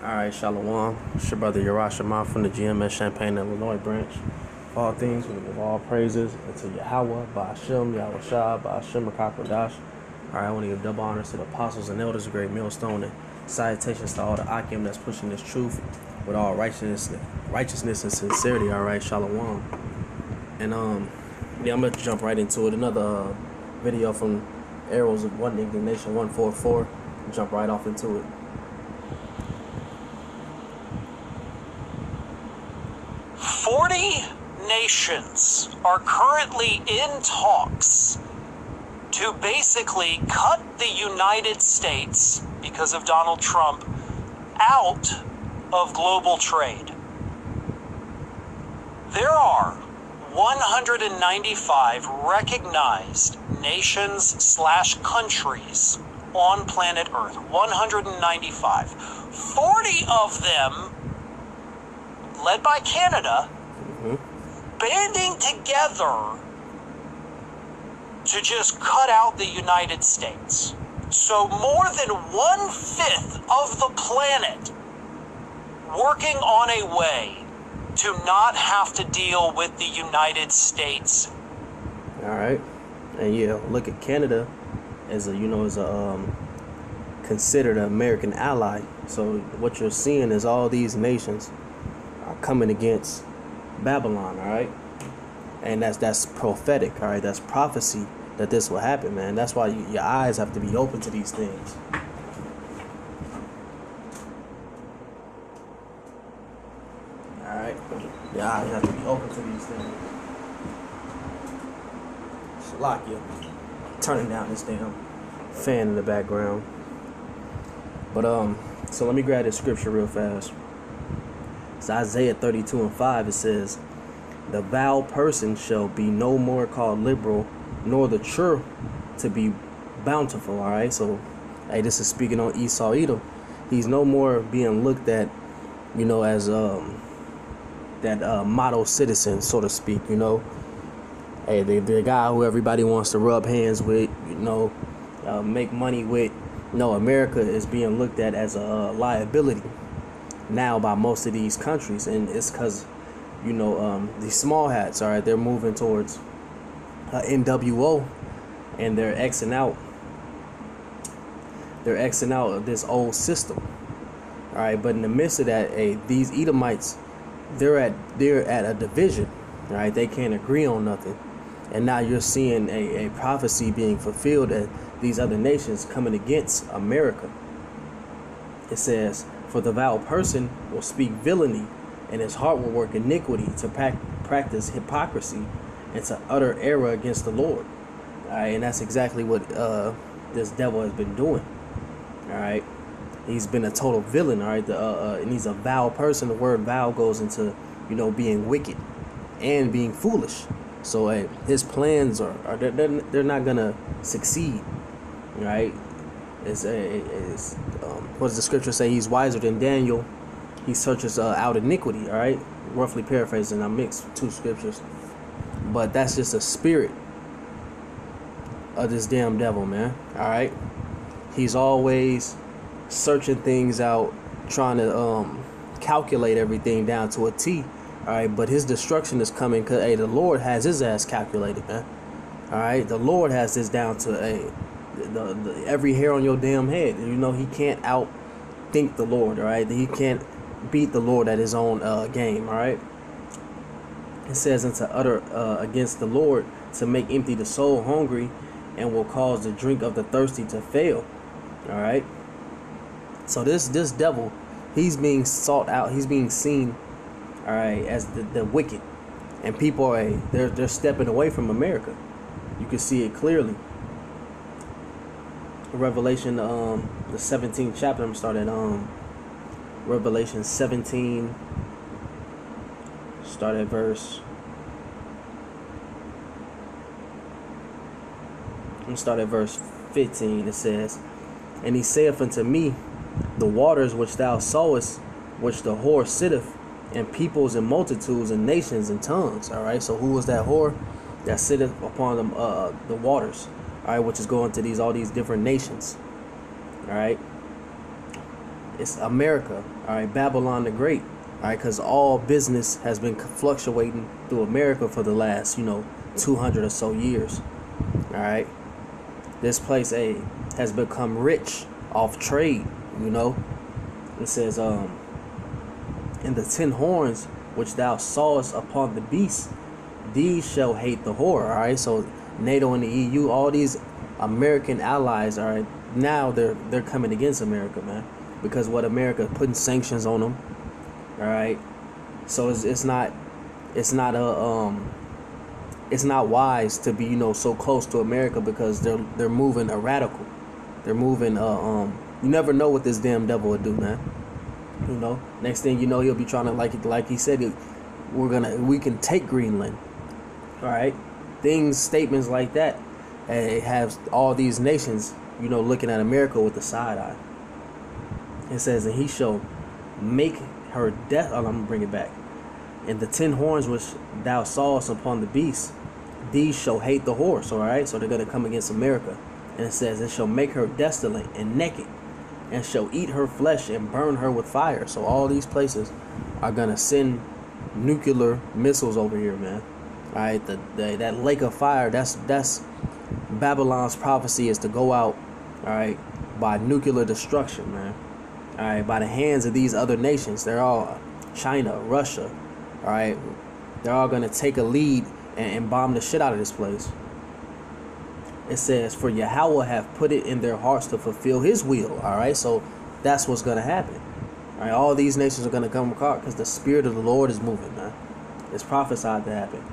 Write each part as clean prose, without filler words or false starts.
Alright, Shalom. It's your brother Yarash Shema from the GMS Champaign, Illinois branch. For all things, we give all praises unto Yahweh, Ba'ashem, Yahweh Shah, Ba'ashem, Rakakwadash. Alright, I want to give double honors to the apostles and elders, a great millstone, and salutations to all the Akim that's pushing this truth with all righteousness and sincerity. Alright, Shalom. And yeah, I'm going to jump right into it. Another video from Arrows of One Indignation 144. Jump right off into it. 40 nations are currently in talks to basically cut the United States, because of Donald Trump, out of global trade. There are 195 recognized nations/countries on planet Earth. 195. 40 of them, led by Canada, banding together to just cut out the United States. So more than 1/5 of the planet working on a way to not have to deal with the United States. All right, and yeah, look at Canada as a considered an American ally. So what you're seeing is all these nations are coming against Babylon. All right, and that's prophetic. All right, that's prophecy that this will happen, man. That's why your eyes have to be open to these things. All right, your eyes have to be open to these things. Shalakia, turning down this damn fan in the background. But so let me grab this scripture real fast. It's Isaiah 32:5. It says, "The vile person shall be no more called liberal, nor the true to be bountiful." All right, so hey, this is speaking on Esau Edom. He's no more being looked at, as that model citizen, so to speak. Hey, the guy who everybody wants to rub hands with, make money with. No, America is being looked at as a liability now by most of these countries, and it's because these small hats, all right, they're moving towards NWO, and they're Xing out of this old system, all right. But in the midst of that, these Edomites, they're at a division, all right. They can't agree on nothing, and now you're seeing a prophecy being fulfilled that these other nations coming against America. It says, "For the vile person will speak villainy, and his heart will work iniquity to practice hypocrisy and to utter error against the Lord." All right, and that's exactly what this devil has been doing. All right, he's been a total villain. All right, and he's a vile person. The word "vile" goes into being wicked and being foolish. So his plans they're not gonna succeed. Right? What does the scripture say? He's wiser than Daniel. He searches out iniquity. All right, roughly paraphrasing. I mixed two scriptures, but that's just a spirit of this damn devil, man. All right, he's always searching things out, trying to calculate everything down to a T. All right, but his destruction is coming because the Lord has his ass calculated, man. All right, the Lord has this down to the every hair on your damn head. He can't outthink the Lord. All right, he can't beat the Lord at his own game. All right, it says, "And to utter against the Lord, to make empty the soul hungry, and will cause the drink of the thirsty to fail." All right, so this devil, he's being sought out. He's being seen, all right, as the wicked, and people are they're stepping away from America. You can see it clearly. Revelation, the 17th chapter. I'm starting Revelation 17. Start at verse. I'm start at verse 15. It says, "And he saith unto me, the waters which thou sawest, which the whore sitteth, and peoples and multitudes and nations and tongues." All right. So who was that whore that sitteth upon the waters? All right, which is going to all these different nations. All right, It's America, all right, Babylon the Great, all right, because all business has been fluctuating through America for the last, 200 or so years, all right. This place has become rich off trade, It says, and the 10 horns which thou sawest upon the beast, these shall hate the whore, all right. So NATO and the EU, all these American allies, all right, now they're coming against America, man, because what America putting sanctions on them, all right. So it's not wise to be so close to America, because they're moving radical. They're moving you never know what this damn devil will do, man. Next thing you know, he'll be trying to, like he said, we can take Greenland, all right. Statements like that, and it has all these nations looking at America with the side eye. It says, and he shall make her death. I'm gonna bring it back. And the 10 horns which thou sawest upon the beast, these shall hate the horse, all right. So they're gonna come against America. And it says, it shall make her desolate and naked, and shall eat her flesh and burn her with fire. So all these places are gonna send nuclear missiles over here, man. All right, that lake of fire. That's Babylon's prophecy, is to go out, all right, by nuclear destruction, man. All right, by the hands of these other nations. They're all China, Russia, all right. They're all gonna take a lead and bomb the shit out of this place. It says, for Yahweh have put it in their hearts to fulfill his will. All right, so that's what's going to happen. All right, all these nations are going to come apart because the Spirit of the Lord is moving, man. It's prophesied to happen.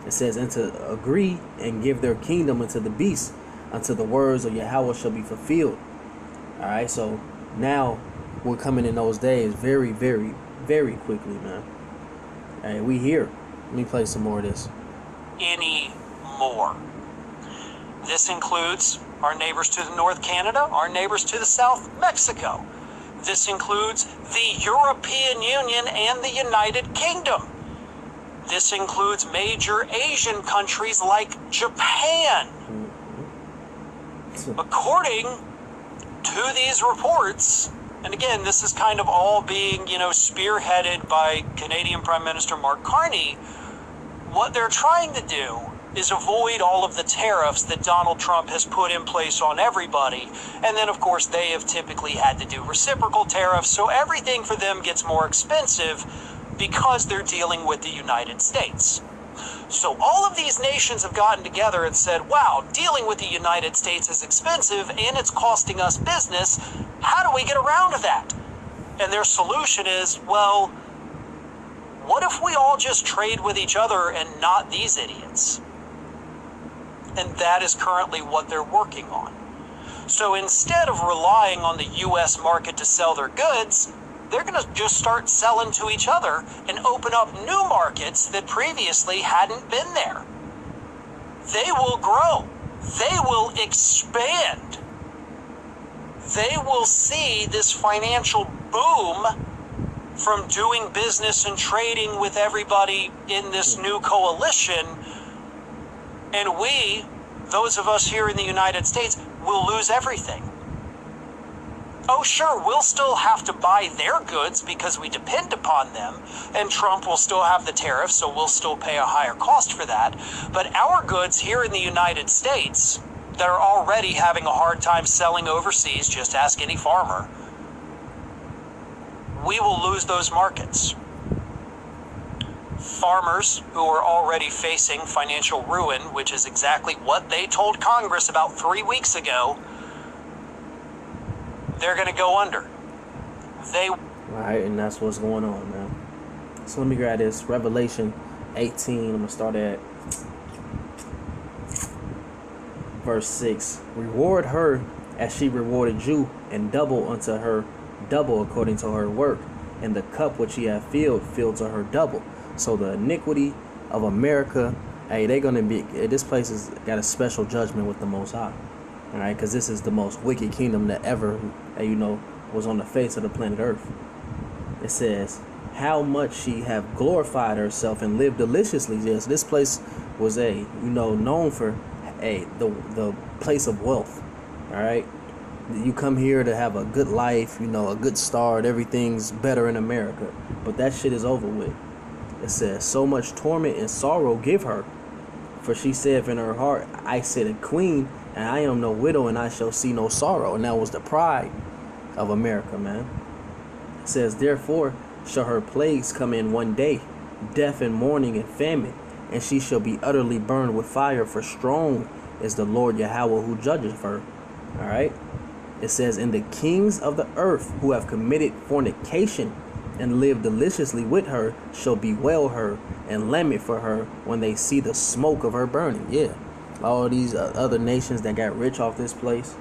It says, and to agree and give their kingdom unto the beast, until the words of Yahweh shall be fulfilled. All right, so now we're coming in those days very, very, very quickly, man. All right, we here. Let me play some more of this. Any more. This includes our neighbors to the north, Canada, our neighbors to the south, Mexico. This includes the European Union and the United Kingdom. This includes major Asian countries like Japan. According to these reports, and again, this is kind of all being, spearheaded by Canadian Prime Minister Mark Carney, what they're trying to do is avoid all of the tariffs that Donald Trump has put in place on everybody. And then, of course, they have typically had to do reciprocal tariffs, so everything for them gets more expensive because they're dealing with the United States. So all of these nations have gotten together and said, wow, dealing with the United States is expensive and it's costing us business. How do we get around that? And their solution is, well, what if we all just trade with each other and not these idiots? And that is currently what they're working on. So instead of relying on the U.S. market to sell their goods, they're going to just start selling to each other and open up new markets that previously hadn't been there. They will grow. They will expand. They will see this financial boom from doing business and trading with everybody in this new coalition. And we, those of us here in the United States, will lose everything. Oh, sure, we'll still have to buy their goods because we depend upon them, and Trump will still have the tariffs, so we'll still pay a higher cost for that. But our goods here in the United States that are already having a hard time selling overseas, just ask any farmer, we will lose those markets. Farmers who are already facing financial ruin, which is exactly what they told Congress about 3 weeks ago, they're going to go under. Right, and that's what's going on, man. So let me grab this. Revelation 18. I'm going to start at verse 6. Reward her as she rewarded you, and double unto her double according to her work. And the cup which ye have filled to her double. So the iniquity of America, hey, they're going to be, this place has got a special judgment with the Most High. All right, because this is the most wicked kingdom that ever, was on the face of the planet Earth. It says, how much she have glorified herself and lived deliciously. Yes, this place was known for the place of wealth. All right, you come here to have a good life, you know, a good start, everything's better in America. But that shit is over with. It says, so much torment and sorrow give her. For she saith in her heart, I sit a queen, and I am no widow, and I shall see no sorrow. And that was the pride of America, man. It says, therefore shall her plagues come in one day, death and mourning and famine, and she shall be utterly burned with fire, for strong is the Lord Yahweh who judgeth her. All right. It says, and the kings of the earth who have committed fornication and live deliciously with her shall bewail her and lament for her when they see the smoke of her burning. Yeah, all these other nations that got rich off this place,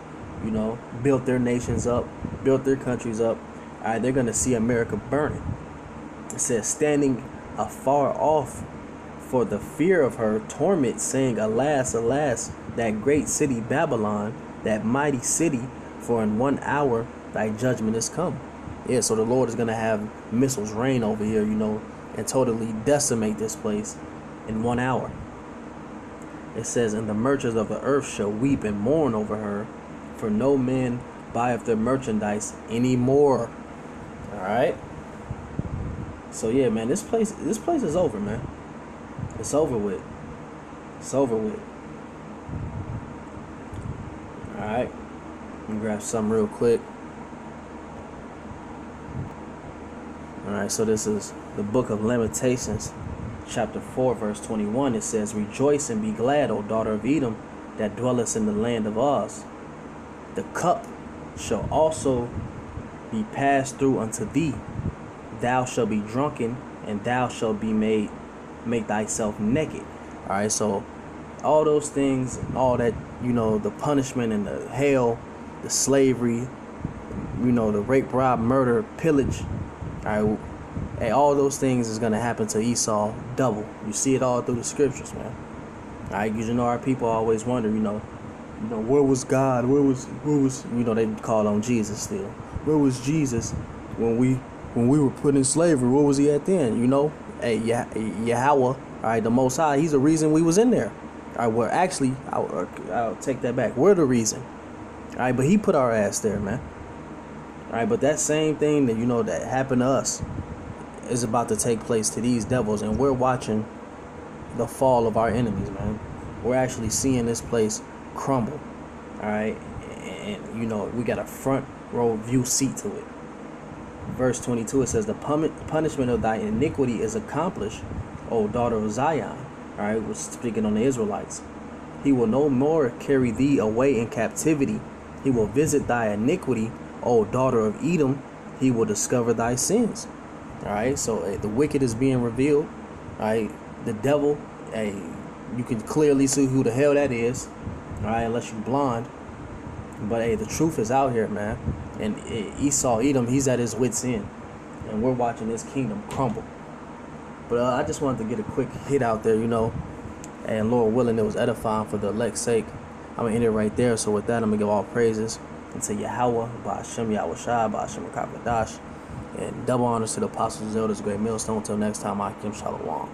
you know, built their nations up, built their countries up. All right, they're gonna see America burning. It says, standing afar off for the fear of her torment, saying, alas, alas, that great city Babylon, that mighty city, for in 1 hour thy judgment is come. Yeah, so the Lord is going to have missiles rain over here, you know, and totally decimate this place in 1 hour. It says, and the merchants of the earth shall weep and mourn over her, for no man buyeth their merchandise anymore. All right. So yeah, man, this place is over, man. It's over with. It's over with. All right. Let me grab something real quick. Alright, so this is the book of Lamentations, chapter 4, verse 21. It says, rejoice and be glad, O daughter of Edom, that dwellest in the land of Uz. The cup shall also be passed through unto thee. Thou shalt be drunken, and thou shalt make thyself naked. Alright, so all those things, all that, you know, the punishment and the hell, the slavery, you know, the rape, rob, murder, pillage. All right, hey, all those things is gonna happen to Esau double. You see it all through the scriptures, man. All right, because you know our people always wonder, you know, where was God? Where was, you know, they call on Jesus still. Where was Jesus when we were put in slavery? Where was he at then? You know, hey, Yahweh, all right, the Most High, he's the reason we was in there. All right, well, actually, I'll take that back. We're the reason. All right, but he put our ass there, man. All right, but that same thing that, you know, that happened to us is about to take place to these devils, and we're watching the fall of our enemies, man. We're actually seeing this place crumble. All right, and you know, we got a front row view seat to it. Verse 22, it says, the punishment of thy iniquity is accomplished, O daughter of Zion. All right, we're speaking on the Israelites. He will no more carry thee away in captivity. He will visit thy iniquity, O daughter of Edom. He will discover thy sins. All right, so the wicked is being revealed. All right, the devil, you can clearly see who the hell that is. All right, unless you're blind. But the truth is out here, man. And Esau, Edom, he's at his wit's end, and we're watching this kingdom crumble. But I just wanted to get a quick hit out there, you know. And Lord willing, it was edifying for the elect's sake. I'm gonna end it right there. So with that, I'm gonna give all praises to Yahweh, Ba'ashem Yahweh Shai, Ba'ashem Rakabadash, and double honors to the apostles, elders, great millstone. Until next time, Akim Shalom.